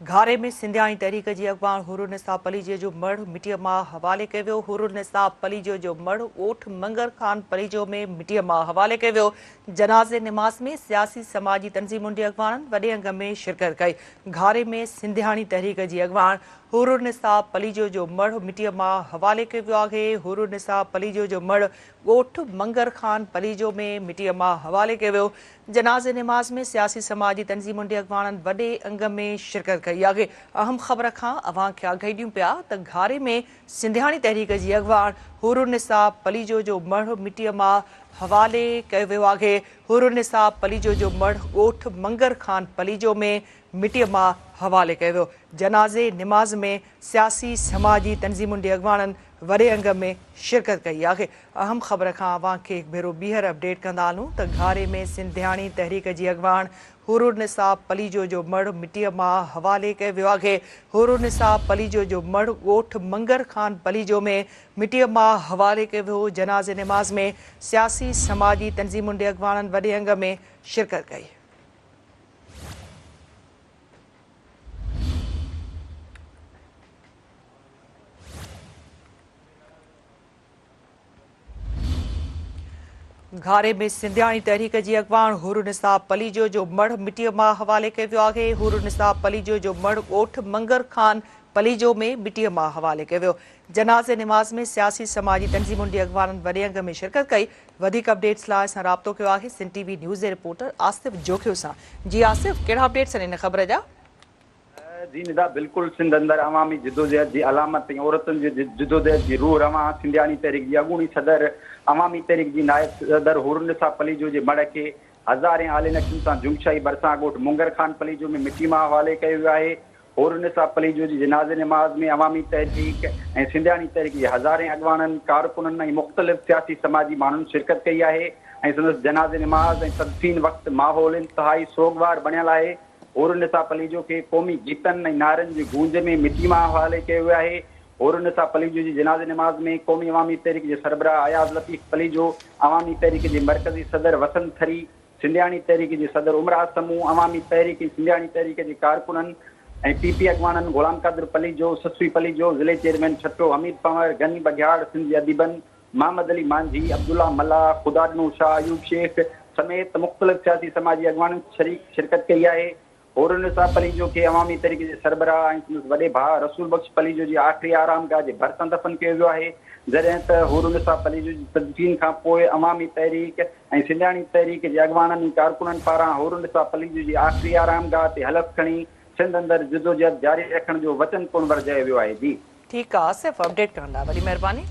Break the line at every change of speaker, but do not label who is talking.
घारे में सिंधियाणी तहरीक जी अॻवान हुर्रनिसा पलीजीअ जो मढ़ मिटीअ मां हवाले कयो वियो। हुर्रनिसा पलीजीअ जो मढ़ ॻोठ मंगर खान पलीजो में मिटीअ मां हवाले कयो वियो। जनाज़े निमाज़ में सियासी समाजी तंज़ीमुनि जे अॻवाननि वॾे अंग में शिरकत कई। घारे में सिंधियाणी तहरीक जी अॻवान हुर्रनिसा पलीजो जो मढ़ मिटीअ मां हवाले कयो वियो आहे। हुर्रनिसा पलीजो जो मढ़ ॻोठ मंगर खान पलीजो में मिटीअ मां हवाले कयो वियो। जनाज़े निमाज़ में सियासी समाजी तंज़ीमुनि जे अॻवाननि वॾे अंग में शिरकत कई आहे। अहम ख़बर खां अवां खे आगाही ॾियूं पिया त घारे में सिंधियाणी तहरीक जी अॻवान हुर्रनिसा पलीजो जो मढ़ मिटीअ मां हवाले कयो वियो आहे। हुर्रनिसा पलीजो जो मढ़ ॻोठ मंगर खान पलीजो में मिटीअ मां हवाले कयो वियो। जनाज़े निमाज़ में सियासी समाजी तंज़ीमुनि जे अॻवाननि वॾे अंग में शिरकत कई आहे। अहम ख़बर खां अवां खे हिकु भेरो ॿीहर अपडेट कंदा हलूं त घारे में सिंधियाणी तहरीक जी अॻवान हुर्रनिसा पलीजो जो मढ़ मिटीअ मां हवाले कयो वियो आहे। हुर्रनिसा पलीजो जो मढ़ ॻोठ मंगर खान पलीजो में मिटीअ मां हवाले कयो वियो। जनाज़े निमाज़ में सियासी समाजी तंज़ीमुनि जे अॻवाननि वॾे अंग में शिरकत कई। घारे में सिंधियाणी तहरीक जी अॻवान हुर्रनिसा पलीजो जो मढ़ मिटीअ मां हवाले कयो वियो आहे। हुर्रनिसा पलीजो जो मढ़ ॻोठ मंगर खान पलीजो में मिटीअ मां हवाले कयो वियो। जनाज़े निमाज़ में सियासी समाजी तंज़ीमुनि जे अॻवाननि वॾे अंग में शिरकत कई। वधीक अपडेट्स लाइ असां राब्तो कयो आहे सिंध टीवी न्यूज़ जे रिपोर्टर आसिफ जोखियो सां। जी आसिफ, कहिड़ा अपडेट्स आहिनि इन ख़बर जा?
जी निदा, बिल्कुल सिंध अंदर अवामी जिदोजहद की अलामत औरतुनि जी जिदोजहद की रूह रवां सिंधियाणी तहरीक जी अॻूणी सदर अवामी तहरीक जी नायब सदर हुर्रनिसा पलीजो जे मढ़ के हज़ारे आले नक्शनि सां जुमशाही भरिसां ॻोठ मुंगर खान पलीजो में मिटी मां हवाले कयो वियो आहे। हुर्रनिसा पलीजो जी जनाज़े निमाज़ में अवामी तहरीक ऐं सिंधियाणी तहरीक जे हज़ारे अॻवाननि कारकुननि ऐं मुख़्तलिफ़ सियासी समाजी माण्हुनि शिरकत कई आहे ऐं संदसि जनाज़े निमाज़ ऐं तदफ़ीन वक़्तु माहौल इंतिहाई सोगवार बणियल आहे। हुर्रनिसा पलीजो के क़ौमी गीतनि ऐं नारनि जी गूंज में मिटी मां हवाले कयो वियो आहे। हुर्रनिसा पलीजो जी जनाज़े निमाज़ में क़ौमी अवामी तहरीक जे सरबराह अयाज़ लतीफ़ पलीजो, अवामी तहरीक जे मरकज़ी सदर वसंत थरी, सिंधियाणी तहरीक जे सदर उमराज समूह, अवामी तहरीक सिंधियाणी तहरीक जे कारकुननि ऐं पीपी अॻवाननि गुलाम क़ादिर पलीजो, ससवी पलीजो, ज़िले चेयरमैन छटो हमीद पंवर, गनी बघियाड़, सिंधी अदीबन मोहम्मद अली मांझी, अब्दुल्ला मल्ला, ख़ुदानू शाह, अयूब शेख समेत मुख़्तलिफ़ सियासी समाजी अॻवाननि शिरकत कई आहे। हुर्रनिसा पलीजो के अवामी तहरीक जे सरबराह ऐं वॾे भाउ रसूल बख्श पलीजो जी आख़िरी आरामगाह जे भरिसां दफ़न कयो वियो आहे। जॾहिं त हुर्रनिसा पलीजो जी तदफ़ीन खां पोइ अवामी तहरीक ऐं सिंधियाणी तहरीक जे अॻवाननि ऐं कारकुननि पारां हुर्रनिसा पलीजो जी आख़िरी आरामगाह ते हलफ़ खणी सिंध अंदरि जिदोजहद जारी रखण जो वचन पिणु वरिजायो वियो आहे। जी
ठीकु आहे आसिफ, अपडेट करण लाइ वॾी महिरबानी।